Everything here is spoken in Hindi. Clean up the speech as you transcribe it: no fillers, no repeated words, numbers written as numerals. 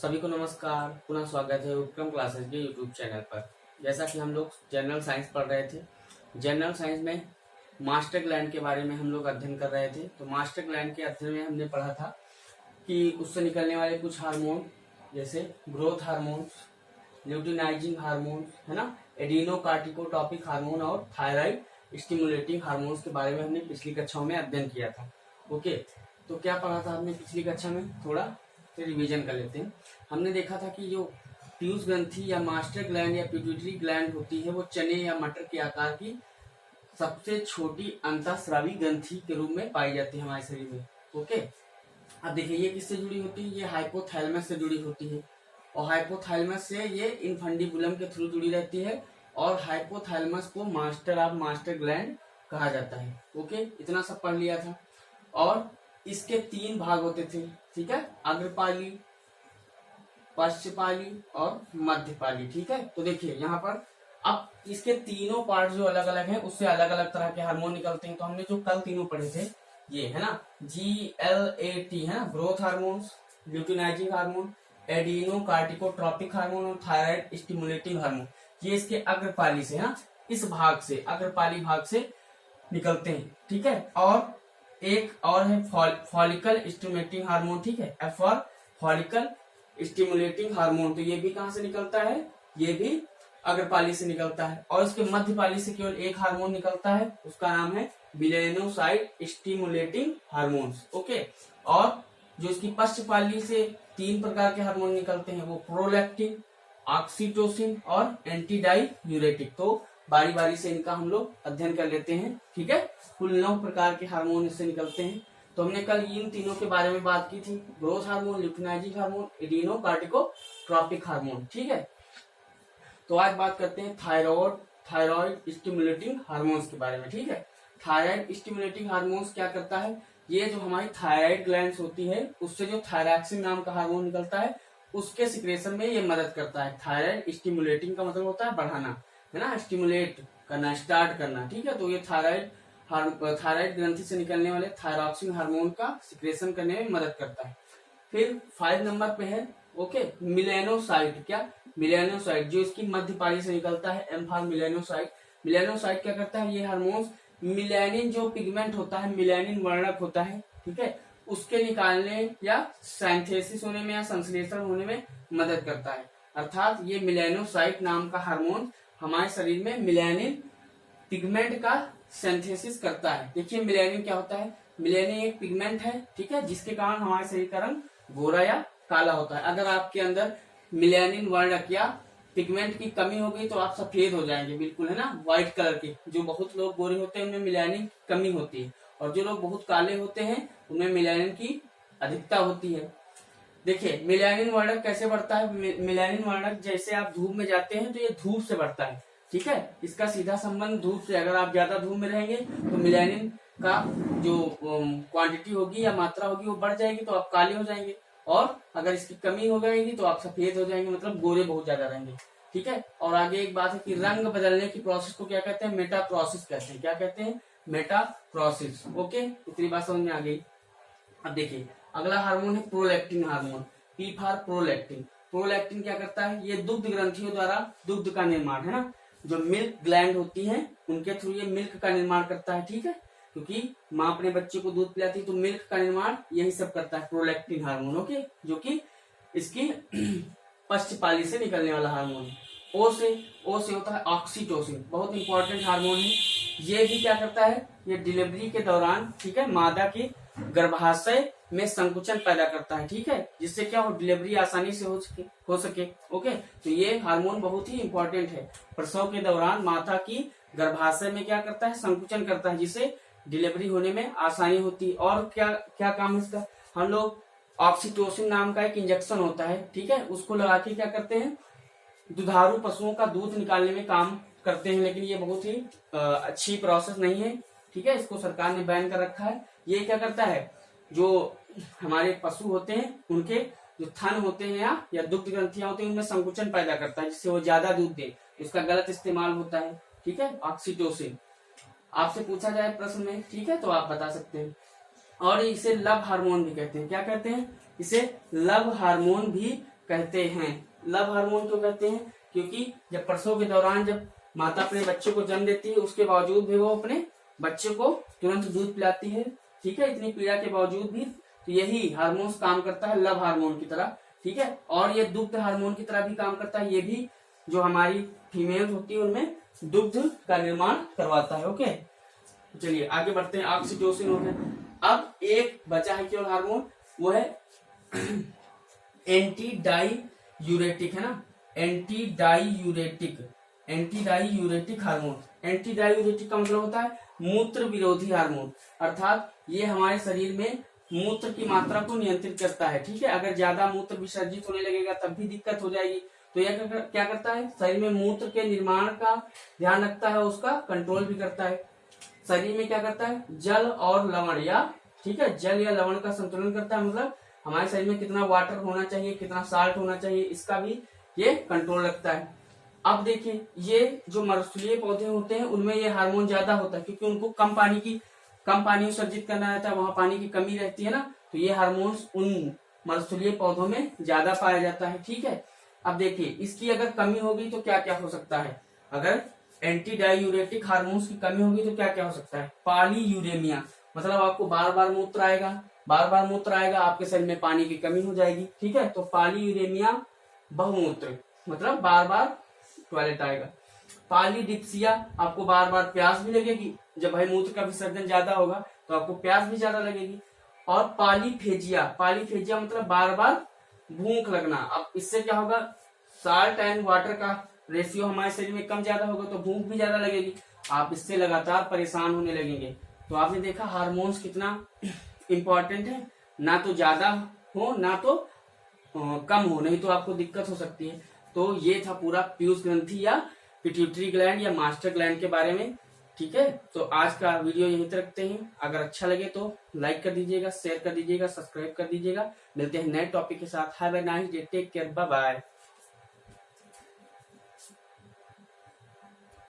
सभी को नमस्कार। पुनः स्वागत है उत्क्रम क्लासेस के यूट्यूब चैनल पर। जैसा कि हम लोग जनरल साइंस पढ़ रहे थे, जनरल साइंस में मास्टर ग्लैंड के बारे में हम लोग अध्ययन कर रहे थे। तो मास्टर ग्लैंड के अध्ययन में हमने पढ़ा था कि उससे निकलने वाले कुछ हार्मोन जैसे ग्रोथ हार्मोन, ल्यूटिनाइजिंग हार्मोन, है ना, एडिनोकार्टिकोटॉपिक हार्मोन और थायराइड स्टिमुलेटिंग हार्मोन्स के बारे में हमने पिछली कक्षाओं में अध्ययन किया था। ओके, तो क्या पढ़ा था हमने पिछली कक्षा में, थोड़ा फिर रिवीजन कर लेते हैं। हमने देखा था कि जो पीयूष ग्रंथि या मास्टर ग्लैंड या पिट्यूटरी ग्लैंड होती है वो चने या मटर के आकार की सबसे छोटी अंतःस्रावी ग्रंथि के रूप में पाई जाती है हमारे शरीर में। ओके, अब देखिए ये किससे जुड़ी होती है, ये हाइपोथैलेमस से जुड़ी होती है और हाइपोथैलेमस से ये इनफंडिबुलम के थ्रू जुड़ी रहती है और हाइपोथैलेमस को मास्टर ऑफ मास्टर ग्लैंड कहा जाता है। ओके, इतना सब पढ़ लिया था। और इसके 3 भाग होते थे, ठीक है, अग्रपाली, पश्चपाली और मध्यपाली। ठीक है, तो देखिए यहाँ पर अब इसके तीनों पार्ट जो अलग अलग हैं उससे अलग अलग तरह के हार्मोन निकलते हैं। तो हमने जो कल तीनों पढ़े थे ये है ना, GLAT है ना, growth hormones, luteinizing hormone, adrenocorticotropic hormone और थायराइड स्टिमुलेटिंग हार्मोन, ये इसके अग्रपाली से है ना, इस भाग से, अग्रपाली भाग से निकलते हैं। ठीक है, और एक और है फॉलिकल स्टिमुलेटिंग हार्मोन। ठीक है, F for follicle stimulating hormone, तो ये भी कहां से निकलता है, ये भी अग्रपाली से निकलता है। और इसके मध्यपाली से केवल एक हार्मोन निकलता है, उसका नाम है मेलानोसाइट स्टिमुलेटिंग हार्मोन्स। ओके, और जो इसकी पश्चपाली से 3 प्रकार के हार्मोन निकलते हैं वो प्रोलैक्टिन, ऑक्सीटोसिन और एंटीडाईयूरेटिक। तो बारी बारी से इनका हम लोग अध्ययन कर लेते हैं। ठीक है, कुल 9 प्रकार के हार्मोन इससे निकलते हैं। तो हमने कल इन तीनों के बारे में बात की थी, growth hormone, luteinizing hormone, adrenocorticotropic hormone. ठीक है, तो आज बात करते हैं थायराइड स्टिमुलेटिंग हार्मोन्स के बारे में। ठीक है, थायराइड स्टिमुलेटिंग हार्मोन्स क्या करता है, ये जो हमारी थायराइड ग्लैंड्स होती है उससे जो थायरॉक्सिन नाम का हार्मोन निकलता है उसके सिक्रेशन में ये मदद करता है। थायराइड स्टिमुलेटिंग का मतलब होता है बढ़ाना, है ना, स्टिमुलेट करना, स्टार्ट करना। ठीक है, तो ये थायराइड ग्रंथि से निकलने वाले थायरॉक्सिन हार्मोन का सिक्रेशन करने में मदद करता है। फिर 5 नंबर पे है ओके, मेलानोसाइट। क्या, मेलानोसाइट जो इसकी मध्यपाली से निकलता है, M फॉर मेलानोसाइट। मेलानोसाइट क्या करता है, ये हार्मोन्स मिलानिन जो पिगमेंट होता है, मिलानिन वर्णक होता है, ठीक है, उसके निकालने या सिंथेसिस होने में या संश्लेषण होने में मदद करता है। अर्थात ये मेलानोसाइट नाम का हार्मोन हमारे शरीर में मिलानिन पिगमेंट का सिंथेसिस करता है। देखिए मिलानिन क्या होता है, मिलानिन एक पिगमेंट है, ठीक है, जिसके कारण हमारे शरीर का रंग गोरा या काला होता है। अगर आपके अंदर मिलानिन वर्णक या पिगमेंट की कमी हो गई तो आप सफेद हो जाएंगे, बिल्कुल, है ना, व्हाइट कलर के। जो बहुत लोग गोरे होते हैं उनमें मिलानिन की कमी होती है और जो लोग बहुत काले होते हैं उनमें मिलानिन की अधिकता होती है। देखिए मिलानिन वर्णक कैसे बढ़ता है, मिलानिन वर्णक जैसे आप धूप में जाते हैं तो ये धूप से बढ़ता है। ठीक है, इसका सीधा संबंध धूप से, अगर आप ज्यादा धूप में रहेंगे तो मिलानिन का जो क्वांटिटी होगी या मात्रा होगी वो बढ़ जाएगी, तो आप काले हो जाएंगे, और अगर इसकी कमी हो जाएगी तो आप सफेद हो जाएंगे, मतलब गोरे बहुत ज्यादा रहेंगे। ठीक है, और आगे एक बात है कि रंग बदलने की प्रोसेस को क्या कहते हैं, मेटा प्रोसेस कहते हैं। क्या कहते हैं, मेटा प्रोसेस। ओके, इतनी बात समझ में आ गई। अब देखिए अगला हार्मोन है prolactin hormone, P for prolactin. Prolactin क्या करता है, ये दुग्ध ग्रंथियों द्वारा दुग्ध का निर्माण, है ना, जो मिल्क ग्लैंड होती है उनके थ्रू ये मिल्क का निर्माण करता है। ठीक है, क्योंकि माँ अपने बच्चे को दूध पिलाती है तो मिल्क का निर्माण यही सब करता है प्रोलैक्टिन हार्मोन। ओके, जो कि इसकी पश्चपाली से निकलने वाला हार्मोन। ओ से होता है ऑक्सीटोसिन, बहुत इंपॉर्टेंट हार्मोन है। ये भी क्या करता है, ये डिलीवरी के दौरान, ठीक है, मादा की गर्भाशय में संकुचन पैदा करता है। ठीक है, जिससे क्या हो, डिलीवरी आसानी से हो सके। ओके, तो ये हार्मोन बहुत ही इंपॉर्टेंट है। प्रसव के दौरान माता की गर्भाशय में क्या करता है, संकुचन करता है, जिससे डिलीवरी होने में आसानी होती है। और क्या क्या काम है इसका, हम लोग ऑक्सीटोसिन नाम का एक इंजेक्शन होता है, ठीक है, उसको लगा के क्या करते हैं, दुधारू पशुओं का दूध निकालने में काम करते हैं। लेकिन ये बहुत ही अच्छी प्रोसेस नहीं है। ठीक है, इसको सरकार ने बैन कर रखा है। ये क्या करता है, जो हमारे पशु होते हैं उनके जो थन होते हैं या दुग्ध ग्रंथियां होती हैं उनमें संकुचन पैदा करता है, जिससे वो ज्यादा दूध दे, इसका गलत इस्तेमाल होता है। ठीक है, ऑक्सीटोसिन आपसे पूछा जाए प्रश्न में, ठीक है, तो आप बता सकते हैं। और इसे लव हार्मोन भी कहते हैं। क्या कहते हैं, इसे लव हार्मोन भी कहते हैं। लव हार्मोन क्यों कहते हैं? क्योंकि जब प्रसव के दौरान जब माता अपने बच्चे को जन्म देती है, उसके बावजूद भी वो अपने बच्चे को तुरंत दूध पिलाती है, ठीक है, इतनी पीड़ा के बावजूद भी। तो यही हार्मोन्स काम करता है लव हार्मोन की तरह, ठीक है। और ये दुग्ध हार्मोन की तरह भी काम करता है, ये भी जो हमारी फीमेल होती है उनमें दुग्ध का निर्माण करवाता है। ओके, चलिए आगे बढ़ते हैं। ऑक्सीटोसिन हो गया। अब एक बचा है केवल हार्मोन, वो है एंटी डाई यूरेटिक, है ना, anti diuretic, anti diuretic hormone. Anti diuretic का मतलब होता है मूत्र विरोधी हार्मोन, अर्थात ये हमारे शरीर में मूत्र की मात्रा को नियंत्रित करता है, ठीक है। अगर ज्यादा मूत्र विसर्जित होने लगेगा तब भी दिक्कत हो जाएगी। तो यह क्या करता है? शरीर में मूत्र के निर्माण का ध्यान रखता है, उसका कंट्रोल भी करता है। शरीर में क्या करता है? जल और लवण, या ठीक है, जल या लवण का संतुलन करता है, मतलब हमारे शरीर में कितना वाटर होना चाहिए, कितना साल्ट होना चाहिए, इसका भी ये कंट्रोल रखता है। अब देखिए, ये जो मरुस्थलीय पौधे होते हैं उनमें ये हार्मोन ज्यादा होता है, क्योंकि उनको कम पानी विसर्जित करना रहता है, वहां पानी की कमी रहती है ना, तो ये हार्मोन्स उन मरुस्थलीय पौधों में ज्यादा पाया जाता है, ठीक है। अब देखिए, इसकी अगर कमी होगी तो क्या क्या हो सकता है? अगर एंटी डायूरेटिक हार्मोन्स की कमी होगी तो क्या क्या हो सकता है? पॉलीयूरेमिया, मतलब आपको बार बार मूत्र आएगा, आपके शरीर में पानी की कमी हो जाएगी, ठीक है। तो पॉलीयूरेमिया, बहुमूत्र, मतलब बार बार टॉयलेट आएगा। पॉलीडिप्सिया, आपको बार बार प्यास भी लगेगी, जब भाई मूत्र का विसर्जन ज्यादा होगा तो आपको प्यास भी ज्यादा लगेगी। और पॉलीफेजिया मतलब बार बार भूख लगना। अब इससे क्या होगा? साल्ट एंड वाटर का रेशियो हमारे शरीर में कम ज्यादा होगा तो भूख भी ज्यादा लगेगी, आप इससे लगातार परेशान होने लगेंगे। तो आपने देखा हार्मोन्स कितना इम्पोर्टेंट है, ना तो ज्यादा हो ना तो कम हो, नहीं तो आपको दिक्कत हो सकती है। तो ये था पूरा पीयूष ग्रंथि या पिट्यूटरी ग्लैंड या मास्टर ग्लैंड के बारे में, ठीक है। तो आज का वीडियो यहीं तक रखते हैं। अगर अच्छा लगे तो लाइक कर दीजिएगा, शेयर कर दीजिएगा, सब्सक्राइब कर दीजिएगा। मिलते हैं नए टॉपिक के साथ। Have a nice day, take care, bye bye.